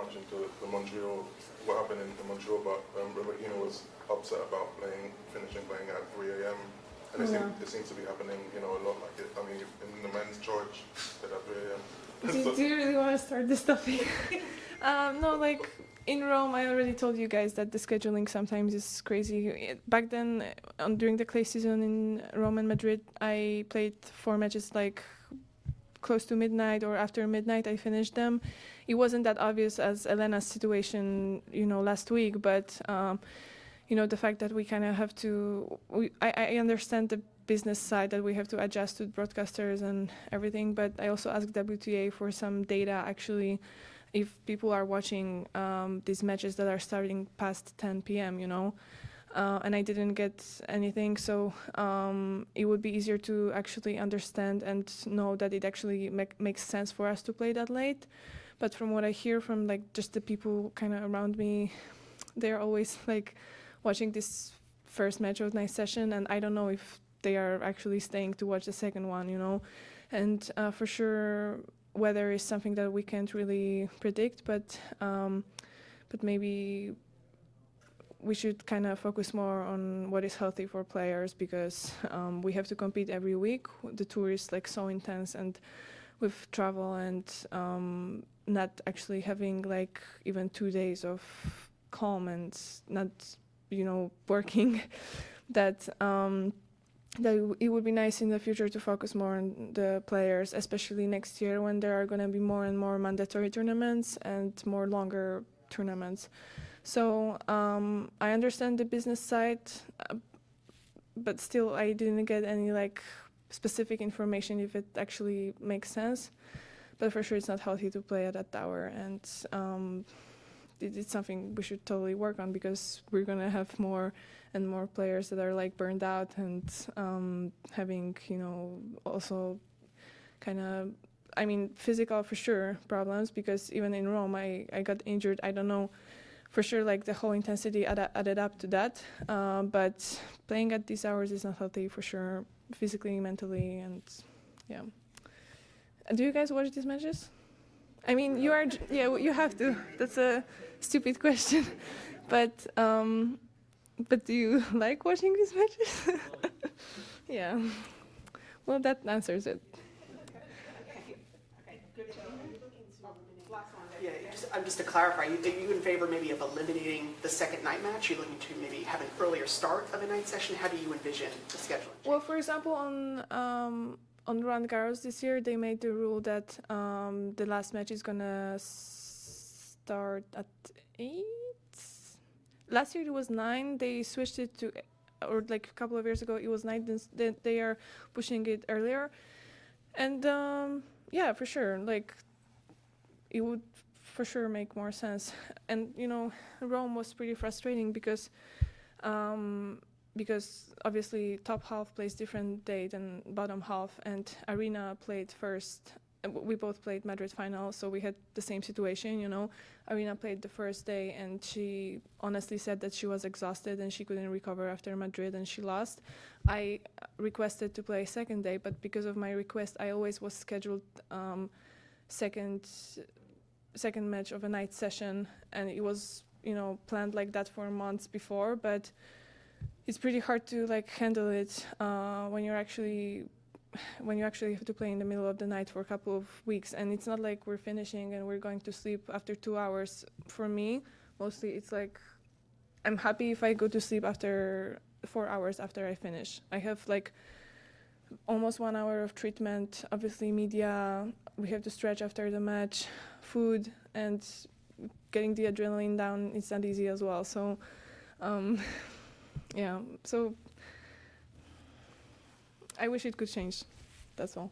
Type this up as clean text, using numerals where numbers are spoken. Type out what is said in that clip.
reaction to the Montreal, what happened in Montreal, but Rebecca was upset about finishing playing at 3 a.m. And it seems to be happening, a lot like it. I mean, in the men's George, at 3 a.m. Do you really want to start this topic? No, like in Rome, I already told you guys that the scheduling sometimes is crazy. Back then, during the clay season in Rome and Madrid, I played 4 matches like close to midnight or after midnight. I finished them. It wasn't that obvious as Elena's situation, last week, but the fact that we kind of have to. I understand the business side that we have to adjust to broadcasters and everything, but I also asked WTA for some data actually if people are watching these matches that are starting past 10 p.m., and I didn't get anything, so it would be easier to actually understand and know that it actually makes sense for us to play that late. But from what I hear from like just the people kind of around me, they're always like watching this first match of night session, and I don't know if they are actually staying to watch the second one, and for sure weather is something that we can't really predict, but maybe we should kind of focus more on what is healthy for players, because we have to compete every week. The tour is like so intense, and with travel and not actually having like even 2 days of calm and not working, that it would be nice in the future to focus more on the players, especially next year when there are going to be more and more mandatory tournaments and more longer tournaments. So I understand the business side, but still I didn't get any like specific information if it actually makes sense. But for sure it's not healthy to play at that hour, and it's something we should totally work on, because we're going to have more and more players that are like burned out and having, also kind of, physical for sure problems, because even in Rome I got injured. I don't know for sure, like the whole intensity added up to that, but playing at these hours is not healthy for sure, physically, mentally, and yeah. Do you guys watch these matches? I mean, you are, you have to. That's a stupid question, but do you like watching these matches? Yeah. Well, that answers it. Yeah, just to clarify, are you in favor maybe of eliminating the second night match? You're looking to maybe have an earlier start of a night session? How do you envision the schedule? Well, for example, on Roland Garros this year, they made the rule that the last match is gonna start at 8. Last year it was 9. They switched it to, or like a couple of years ago it was 9. Then they are pushing it earlier, and yeah, for sure, like it would for sure make more sense. And Rome was pretty frustrating because obviously top half plays different day than bottom half, and Arena played first. We both played Madrid final, so we had the same situation, Arena played the first day, and she honestly said that she was exhausted and she couldn't recover after Madrid, and she lost. I requested to play second day, but because of my request, I always was scheduled second match of a night session, and it was, planned like that for months before, but it's pretty hard to like handle it when you actually have to play in the middle of the night for a couple of weeks. And it's not like we're finishing and we're going to sleep after 2 hours. For me, mostly it's like I'm happy if I go to sleep after 4 hours after I finish. I have like almost 1 hour of treatment, obviously media, we have to stretch after the match, food, and getting the adrenaline down is not easy as well. So yeah, so I wish it could change, that's all.